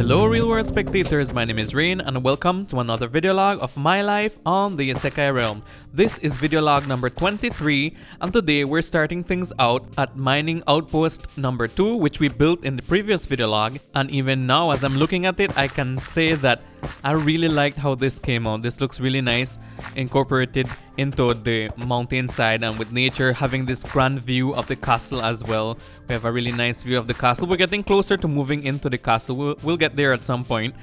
Hello real world spectators, my name is Rain and welcome to another video log of my life on the Isekai realm. This is video log number 23 and today we're starting things out at mining outpost number 2, which we built in the previous video log, and even now as I'm looking at it I can say that I really liked how this came out. This looks really nice, incorporated into the mountainside and with nature, having this grand view of the castle as well. We have a really nice view of the castle. We're getting closer to moving into the castle. We'll get there at some point.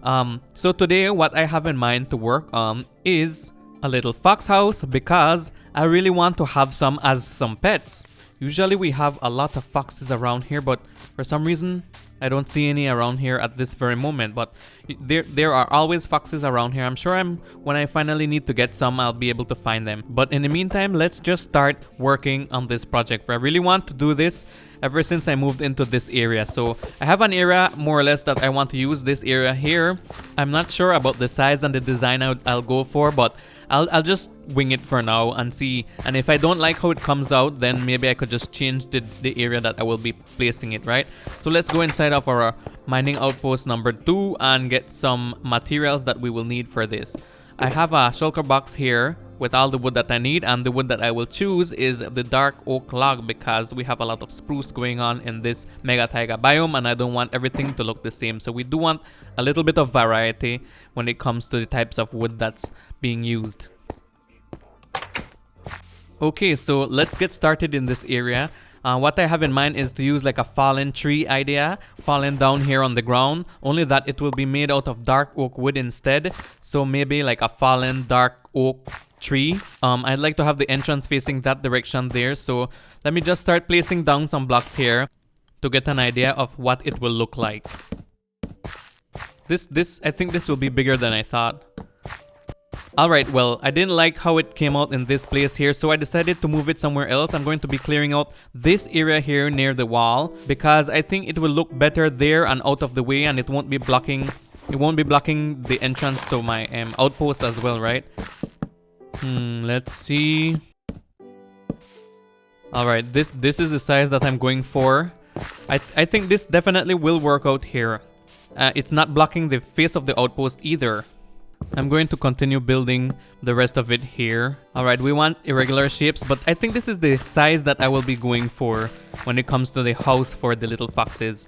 So today what I have in mind to work on is a little fox house because I really want to have some as some pets. Usually we have a lot of foxes around here, but for some reason I don't see any around here at this very moment. But there are always foxes around here. I'm sure when I finally need to get some, I'll be able to find them. But in the meantime, let's just start working on this project. I really want to do this ever since I moved into this area. So I have an area more or less that I want to use. This area here, I'm not sure about the size and the design I'll go for, but I'll just wing it for now and see. And if I don't like how it comes out, then maybe I could just change the area that I will be placing it, right? So let's go inside of our mining outpost number 2 and get some materials that we will need for this. I have a shulker box here with all the wood that I need, and the wood that I will choose is the dark oak log because we have a lot of spruce going on in this mega taiga biome and I don't want everything to look the same. So we do want a little bit of variety when it comes to the types of wood that's being used. Okay, so let's get started in this area. What I have in mind is to use like a fallen tree idea, fallen down here on the ground, only that it will be made out of dark oak wood instead. So maybe like a fallen dark oak tree. I'd like to have the entrance facing that direction there. So let me just start placing down some blocks here to get an idea of what it will look like. I think this will be bigger than I thought. Alright, well, I didn't like how it came out in this place here, so I decided to move it somewhere else. I'm going to be clearing out this area here near the wall because I think it will look better there and out of the way, and it won't be blocking the entrance to my outpost as well, right? Let's see. Alright, this is the size that I'm going for. I think this definitely will work out here. It's not blocking the face of the outpost either. I'm going to continue building the rest of it here. Alright, we want irregular shapes, but I think this is the size that I will be going for when it comes to the house for the little foxes.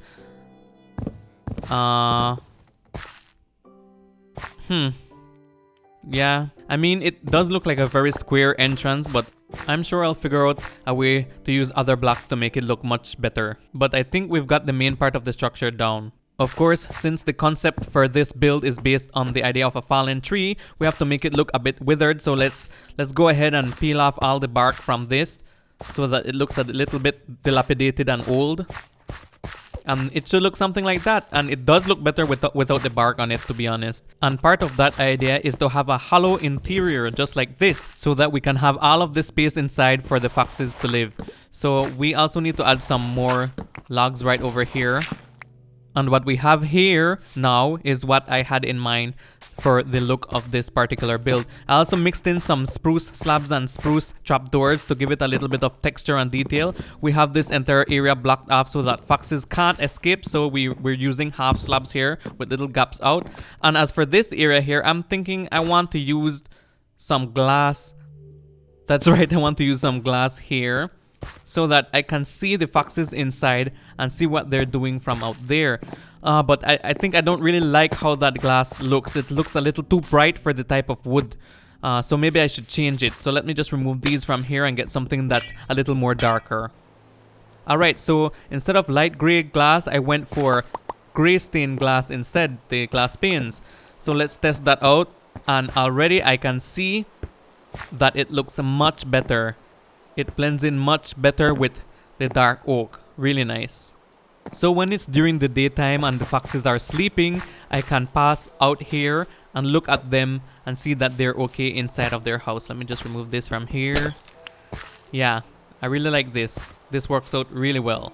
Yeah, I mean, it does look like a very square entrance, but I'm sure I'll figure out a way to use other blocks to make it look much better. But I think we've got the main part of the structure down. Of course, since the concept for this build is based on the idea of a fallen tree, we have to make it look a bit withered. So let's go ahead and peel off all the bark from this so that it looks a little bit dilapidated and old. And it should look something like that, and it does look better without the bark on it, to be honest. And part of that idea is to have a hollow interior just like this so that we can have all of the space inside for the foxes to live. So we also need to add some more logs right over here. And what we have here now is what I had in mind for the look of this particular build. I also mixed in some spruce slabs and spruce trapdoors to give it a little bit of texture and detail. We have this entire area blocked off so that foxes can't escape. So we're using half slabs here with little gaps out. And as for this area here, I'm thinking I want to use some glass. That's right, I want to use some glass here, so that I can see the foxes inside and see what they're doing from out there. But I think I don't really like how that glass looks. It looks a little too bright for the type of wood. So maybe I should change it. So let me just remove these from here and get something that's a little more darker. Alright, so instead of light gray glass, I went for gray stained glass instead, the glass panes. So let's test that out. And already I can see that it looks much better. It blends in much better with the dark oak. Really nice. So when it's during the daytime and the foxes are sleeping, I can pass out here and look at them and see that they're okay inside of their house. Let me just remove this from here. Yeah, I really like this. This works out really well.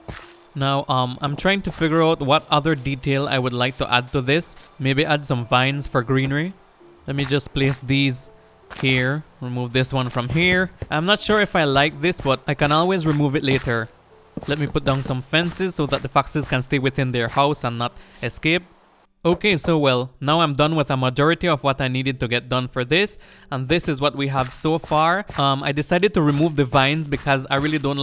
Now, I'm trying to figure out what other detail I would like to add to this. Maybe add some vines for greenery. Let me just place these here, remove this one from here. I'm not sure if I like this, but I can always remove it later. Let me put down some fences so that the foxes can stay within their house and not escape. Okay, so well, now I'm done with a majority of what I needed to get done for this, and this is what we have so far. I decided to remove the vines because I really didn't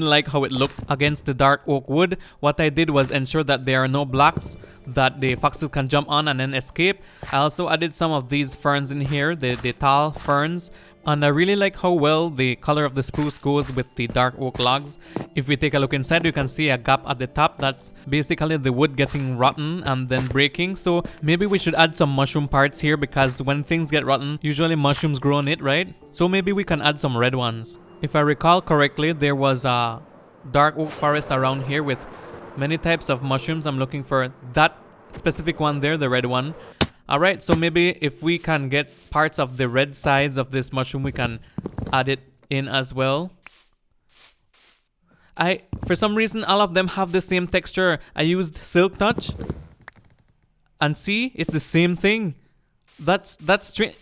like how it looked against the dark oak wood. What I did was ensure that there are no blocks that the foxes can jump on and then escape. I also added some of these ferns in here, the tall ferns. And I really like how well the color of the spruce goes with the dark oak logs. If we take a look inside, you can see a gap at the top. That's basically the wood getting rotten and then breaking. So maybe we should add some mushroom parts here because when things get rotten, usually mushrooms grow on it, right? So maybe we can add some red ones. If I recall correctly, there was a dark oak forest around here with many types of mushrooms. I'm looking for that specific one there, the red one. Alright, so maybe if we can get parts of the red sides of this mushroom, we can add it in as well. For some reason, all of them have the same texture. I used Silk Touch. And see, it's the same thing. That's strange.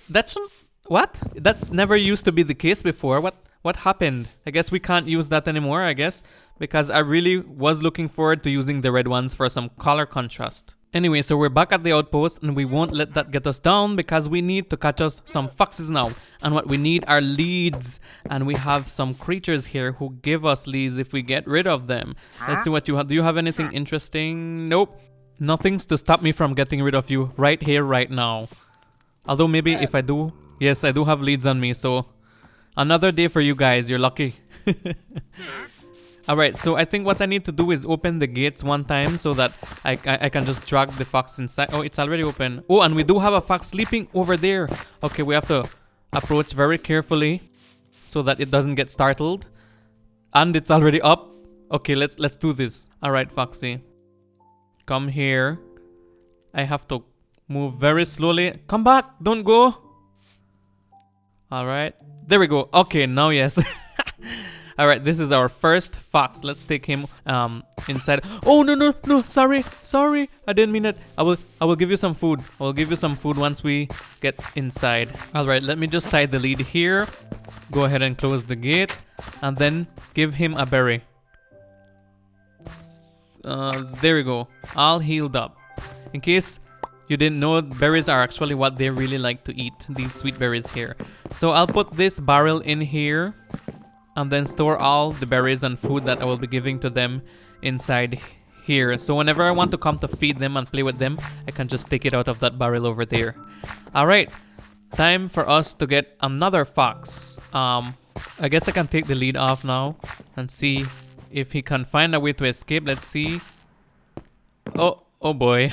What? That never used to be the case before. What happened? I guess we can't use that anymore, I guess. Because I really was looking forward to using the red ones for some color contrast. Anyway, so we're back at the outpost and we won't let that get us down because we need to catch us some foxes now. And what we need are leads. And we have some creatures here who give us leads if we get rid of them. Let's see what you have. Do you have anything interesting? Nope. Nothing's to stop me from getting rid of you right here, right now. Although maybe if I do, yes, I do have leads on me. So another day for you guys. You're lucky. Alright, so I think what I need to do is open the gates one time so that I can just drag the fox inside. Oh, it's already open. Oh, and we do have a fox sleeping over there. Okay, we have to approach very carefully so that it doesn't get startled. And it's already up. Okay, let's do this. Alright, Foxy. Come here. I have to move very slowly. Come back! Don't go! Alright. There we go. Okay, now yes. Alright, this is our first fox. Let's take him inside. Oh, no. Sorry. I didn't mean it. I will give you some food. I will give you some food once we get inside. Alright, let me just tie the lead here. Go ahead and close the gate. And then give him a berry. There we go. All healed up. In case you didn't know, berries are actually what they really like to eat. These sweet berries here. So I'll put this barrel in here. And then store all the berries and food that I will be giving to them inside here. So whenever I want to come to feed them and play with them, I can just take it out of that barrel over there. Alright, time for us to get another fox. I guess I can take the lead off now and see if he can find a way to escape. Let's see. Oh boy.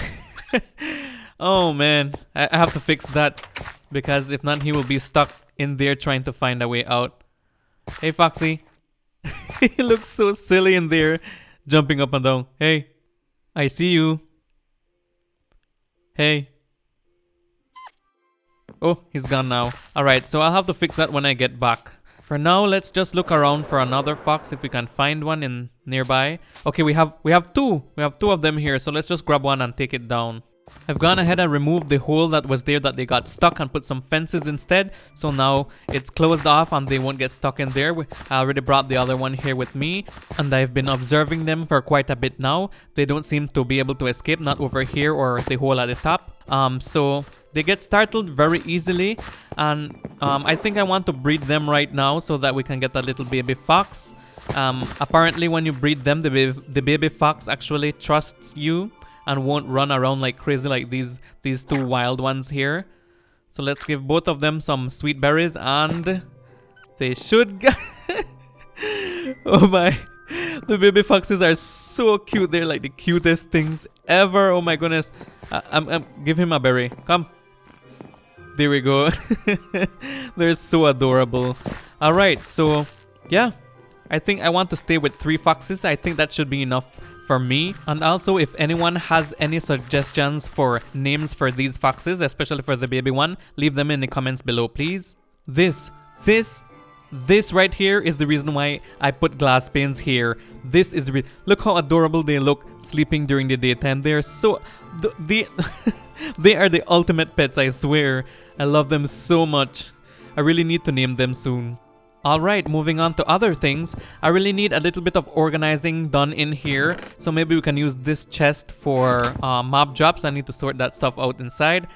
Oh man, I have to fix that because if not, he will be stuck in there trying to find a way out. Hey, Foxy. He looks so silly in there, jumping up and down. Hey, I see you. Hey. Oh, he's gone now. Alright, so I'll have to fix that when I get back. For now, let's just look around for another fox if we can find one in nearby. Okay, we have two. We have two of them here, so let's just grab one and take it down. I've gone ahead and removed the hole that was there that they got stuck and put some fences instead. So now it's closed off and they won't get stuck in there. I already brought the other one here with me and I've been observing them for quite a bit now. They don't seem to be able to escape, not over here or the hole at the top. So they get startled very easily and I think I want to breed them right now so that we can get a little baby fox. Apparently when you breed them, the baby fox actually trusts you and won't run around like crazy like these two wild ones here. So let's give both of them some sweet berries and they should oh my, the baby foxes are so cute. They're like the cutest things ever. Oh my goodness. Give him a berry. Come. There we go. They're so adorable. Alright, so yeah, I think I want to stay with 3 foxes. I think that should be enough for me. And also, if anyone has any suggestions for names for these foxes, especially for the baby one, leave them in the comments below, please. This right here is the reason why I put glass panes here. This is look how adorable they look sleeping during the daytime. They're so they are the ultimate pets, I swear. I love them so much. I really need to name them soon. Alright, moving on to other things. I really need a little bit of organizing done in here. So maybe we can use this chest for mob drops. I need to sort that stuff out inside.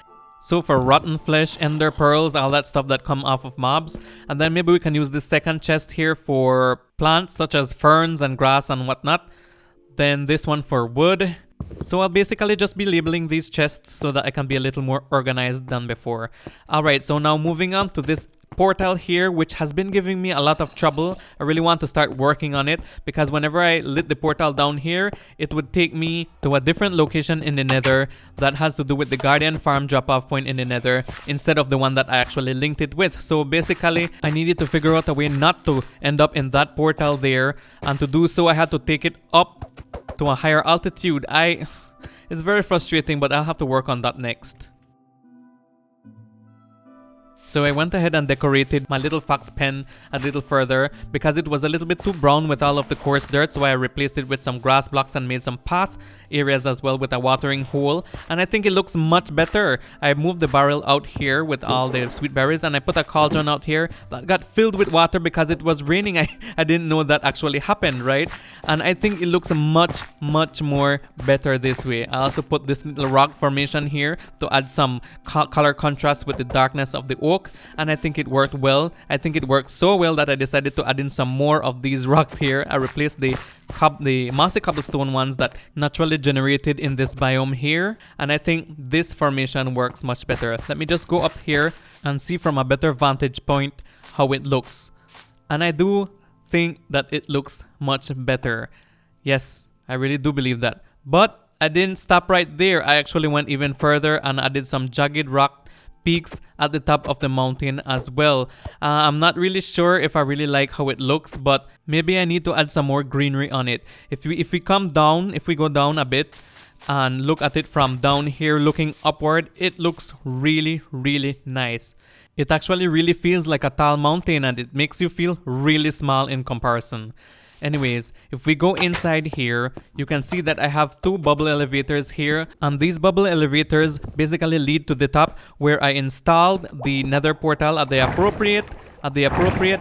So for rotten flesh, ender pearls, all that stuff that come off of mobs. And then maybe we can use this second chest here for plants such as ferns and grass and whatnot. Then this one for wood. So I'll basically just be labeling these chests so that I can be a little more organized than before. Alright, so now moving on to this portal here, which has been giving me a lot of trouble. I really want to start working on it because whenever I lit the portal down here, it would take me to a different location in the nether that has to do with the guardian farm drop-off point in the nether instead of the one that I actually linked it with. So basically, I needed to figure out a way not to end up in that portal there, and to do so I had to take it up to a higher altitude. It's very frustrating, but I'll have to work on that next. So I went ahead and decorated my little fox pen a little further because it was a little bit too brown with all of the coarse dirt, so I replaced it with some grass blocks and made some path areas as well with a watering hole, and I think it looks much better. I moved the barrel out here with all the sweet berries, and I put a cauldron out here that got filled with water because it was raining. I didn't know that actually happened, right? And I think it looks much more better this way. I also put this little rock formation here to add some color contrast with the darkness of the oak, and I think it worked well. I think it worked so well that I decided to add in some more of these rocks here. I replaced the mossy cobblestone ones that naturally generated in this biome here, and I think this formation works much better. Let me just go up here and see from a better vantage point how it looks, and I do think that it looks much better. Yes, I really do believe that. But I didn't stop right there. I actually went even further and added some jagged rock peaks at the top of the mountain as well. I'm not really sure if I really like how it looks, but maybe I need to add some more greenery on it. If we go down a bit and look at it from down here looking upward, it looks really nice. It actually really feels like a tall mountain, and it makes you feel really small in comparison. Anyways, if we go inside here, you can see that I have two bubble elevators here, and these bubble elevators basically lead to the top where I installed the nether portal at the appropriate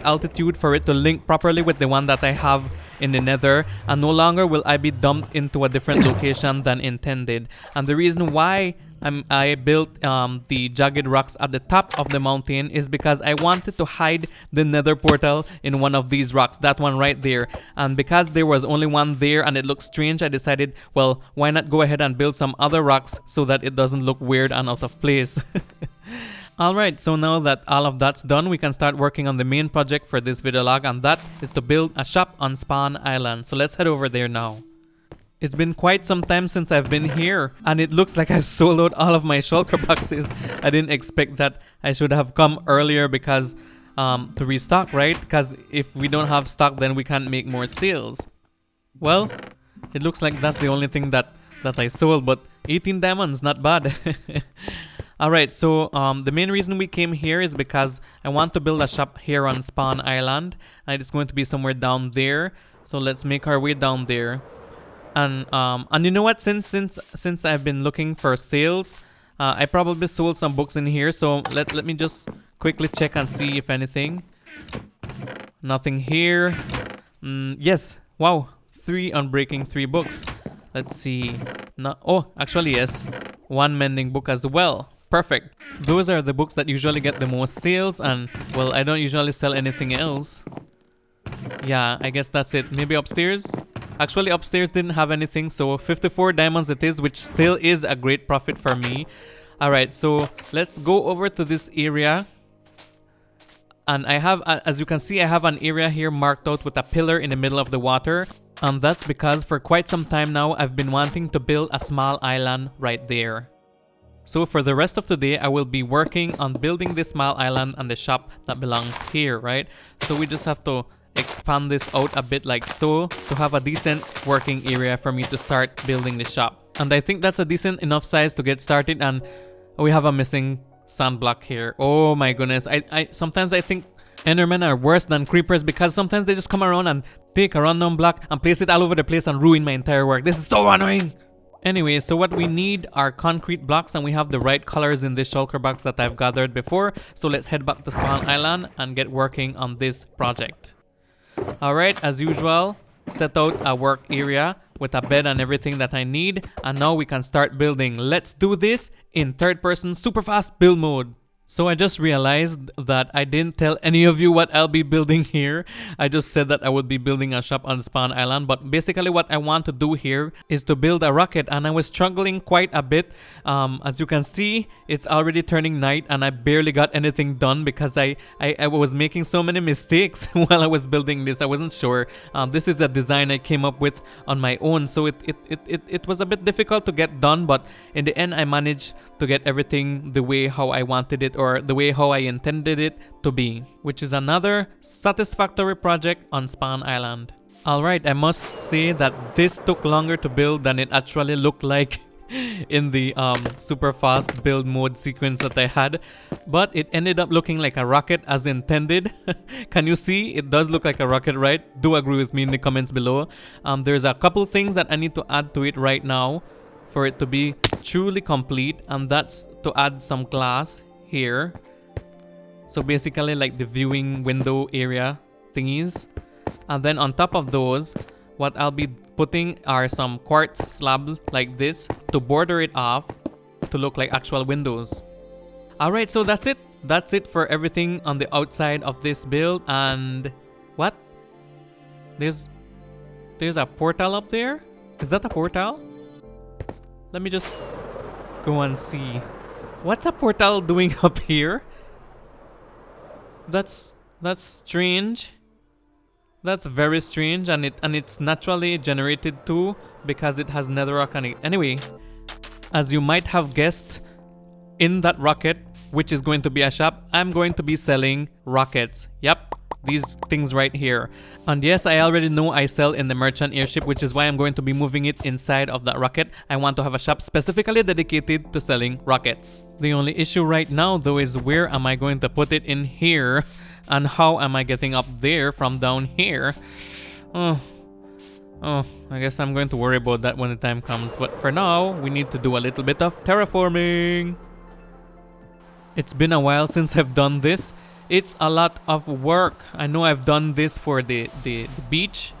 altitude for it to link properly with the one that I have in the nether, and no longer will I be dumped into a different location than intended. And the reason why I built the jagged rocks at the top of the mountain is because I wanted to hide the nether portal in one of these rocks, that one right there. And because there was only one there and it looked strange, I decided, well, why not go ahead and build some other rocks so that it doesn't look weird and out of place. Alright, so now that all of that's done, we can start working on the main project for this video log, and that is to build a shop on Spawn Island. So let's head over there now. It's been quite some time since I've been here, and it looks like I sold out all of my shulker boxes. I didn't expect that. I should have come earlier because to restock, right? Because if we don't have stock, then we can't make more sales. Well, it looks like that's the only thing that I sold, but 18 diamonds, not bad. Alright, so the main reason we came here is because I want to build a shop here on Spawn Island, and it's going to be somewhere down there. So let's make our way down there. And you know what? Since I've been looking for sales, I probably sold some books in here. So let me just quickly check and see if anything. Nothing here. Yes. Wow. 3 unbreaking 3 books. Let's see. Oh, actually yes. 1 mending book as well. Perfect. Those are the books that usually get the most sales, and well, I don't usually sell anything else. Yeah, I guess that's it. Maybe upstairs? Actually, upstairs didn't have anything, so 54 diamonds it is, which still is a great profit for me. Alright, so let's go over to this area. And I have, as you can see, I have an area here marked out with a pillar in the middle of the water. And that's because for quite some time now, I've been wanting to build a small island right there. So for the rest of the day, I will be working on building this small island and the shop that belongs here, right? So we just have to expand this out a bit like so to have a decent working area for me to start building the shop. And I think that's a decent enough size to get started, and we have a missing sand block here. Oh my goodness. Sometimes I think Endermen are worse than creepers because sometimes they just come around and take a random block and place it all over the place and ruin my entire work. This is so annoying. Anyway, so what we need are concrete blocks, and we have the right colors in this shulker box that I've gathered before. So let's head back to Spawn Island and get working on this project. Alright, as usual, set out a work area with a bed and everything that I need. And now we can start building. Let's do this in third person super fast build mode. So I just realized that I didn't tell any of you what I'll be building here. I just said that I would be building a shop on Spawn Island. But basically what I want to do here is to build a rocket. And I was struggling quite a bit. As you can see, it's already turning night and I barely got anything done because I was making so many mistakes while I was building this. I wasn't sure. This is a design I came up with on my own. So it was a bit difficult to get done. But in the end, I managed to get everything the way how I wanted it, or the way how I intended it to be, which is another satisfactory project on Spawn Island. Alright, I must say that this took longer to build than it actually looked like in the super fast build mode sequence that I had, but it ended up looking like a rocket as intended. Can you see? It does look like a rocket, right? Do agree with me in the comments below. There's a couple things that I need to add to it right now for it to be truly complete, and that's to add some glass here. So basically like the viewing window area thingies. And then on top of those, what I'll be putting are some quartz slabs like this to border it off to look like actual windows. Alright, so that's it. That's it for everything on the outside of this build. And what? There's a portal up there? Is that a portal? Let me just go and see. What's a portal doing up here? That's strange. That's very strange, and it's naturally generated too because it has netherrack on it. Anyway, as you might have guessed, in that rocket, which is going to be a shop, I'm going to be selling rockets. Yep, these things right here. And yes, I already know I sell in the merchant airship, which is why I'm going to be moving it inside of that rocket. I want to have a shop specifically dedicated to selling rockets. The only issue right now though is where am I going to put it in here, and how am I getting up there from down here? Oh, I guess I'm going to worry about that when the time comes. But for now, we need to do a little bit of terraforming. It's been a while since I've done this. It's a lot of work. I know I've done this for the beach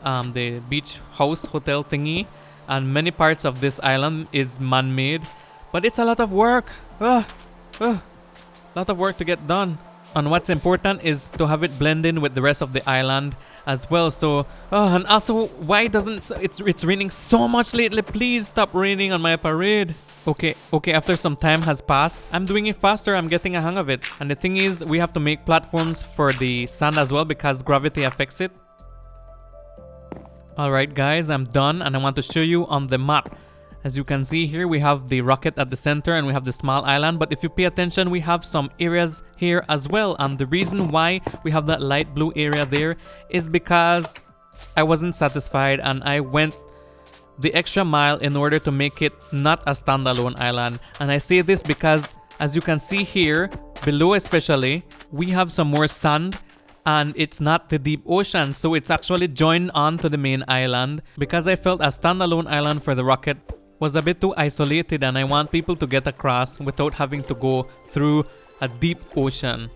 house hotel thingy, and many parts of this island is man-made, but it's a lot of work. Lot of work to get done. And what's important is to have it blend in with the rest of the island as well. So and also, why doesn't it's raining so much lately? Please stop raining on my parade. Okay, after some time has passed, I'm doing it faster, I'm getting a hang of it. And the thing is, we have to make platforms for the sand as well because gravity affects it. Alright guys, I'm done and I want to show you on the map. As you can see here, we have the rocket at the center and we have the small island. But if you pay attention, we have some areas here as well. And the reason why we have that light blue area there is because I wasn't satisfied and I went the extra mile in order to make it not a standalone island. And I say this because as you can see here, below especially, we have some more sand and it's not the deep ocean. So it's actually joined on to the main island because I felt a standalone island for the rocket was a bit too isolated and I want people to get across without having to go through a deep ocean.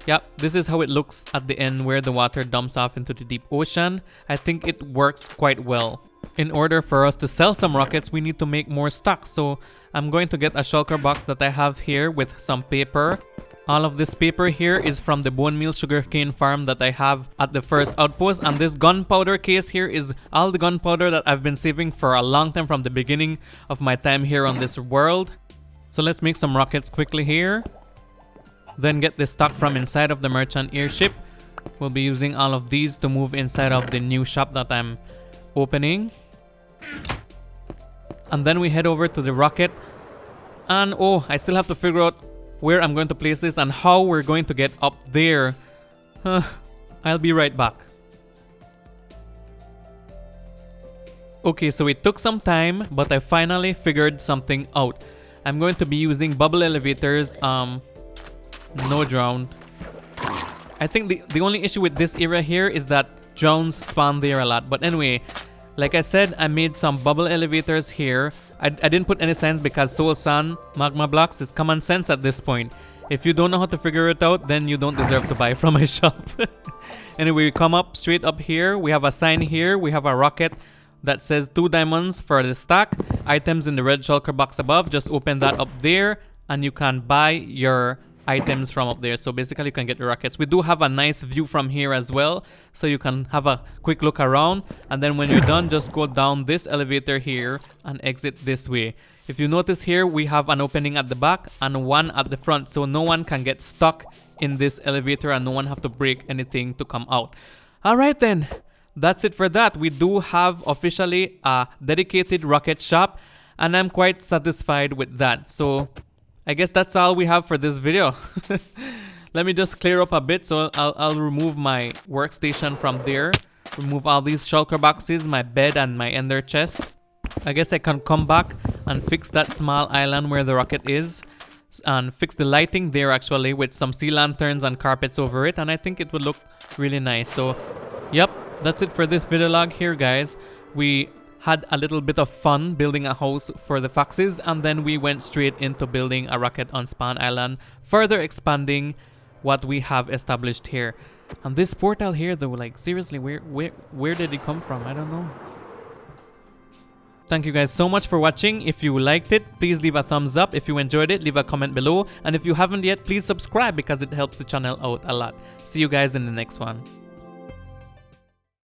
Yep, this is how it looks at the end where the water dumps off into the deep ocean. I think it works quite well. In order for us to sell some rockets, we need to make more stock. So I'm going to get a shulker box that I have here with some paper. All of this paper here is from the bone meal sugarcane farm that I have at the first outpost. And this gunpowder case here is all the gunpowder that I've been saving for a long time from the beginning of my time here on this world. So let's make some rockets quickly here. Then get the stock from inside of the merchant airship. We'll be using all of these to move inside of the new shop that I'm opening. And then we head over to the rocket. And oh, I still have to figure out where I'm going to place this and how we're going to get up there. I'll be right back. Okay, so it took some time, but I finally figured something out. I'm going to be using bubble elevators. No drowned. I think the only issue with this area here is that drowns spawn there a lot. But anyway, Like I said, I made some bubble elevators here. I didn't put any signs because Soul Sand magma blocks is common sense at this point. If you don't know how to figure it out, then you don't deserve to buy from my shop. Anyway, we come up straight up here. We have a sign here. We have a rocket that says 2 diamonds for the stack. Items in the red shulker box above. Just open that up there and you can buy your items from up there. So basically you can get the rockets. We do have a nice view from here as well, so you can have a quick look around, and then when you're done, just go down this elevator here and exit this way. If you notice here, we have an opening at the back and one at the front, so no one can get stuck in this elevator and no one have to break anything to come out. Alright then, that's it for that. We do have officially a dedicated rocket shop and I'm quite satisfied with that. So I guess that's all we have for this video. Let me just clear up a bit. So I'll remove my workstation from there. Remove all these shulker boxes, my bed and my ender chest. I guess I can come back and fix that small island where the rocket is. And fix the lighting there actually with some sea lanterns and carpets over it. And I think it would look really nice. So yep, that's it for this video log here, guys. We had a little bit of fun building a house for the foxes, and then we went straight into building a rocket on Spawn Island, further expanding what we have established here. And this portal here though, like seriously, where did it come from? I don't know. Thank you guys so much for watching. If you liked it, please leave a thumbs up. If you enjoyed it, leave a comment below. And if you haven't yet, please subscribe because it helps the channel out a lot. See you guys in the next one.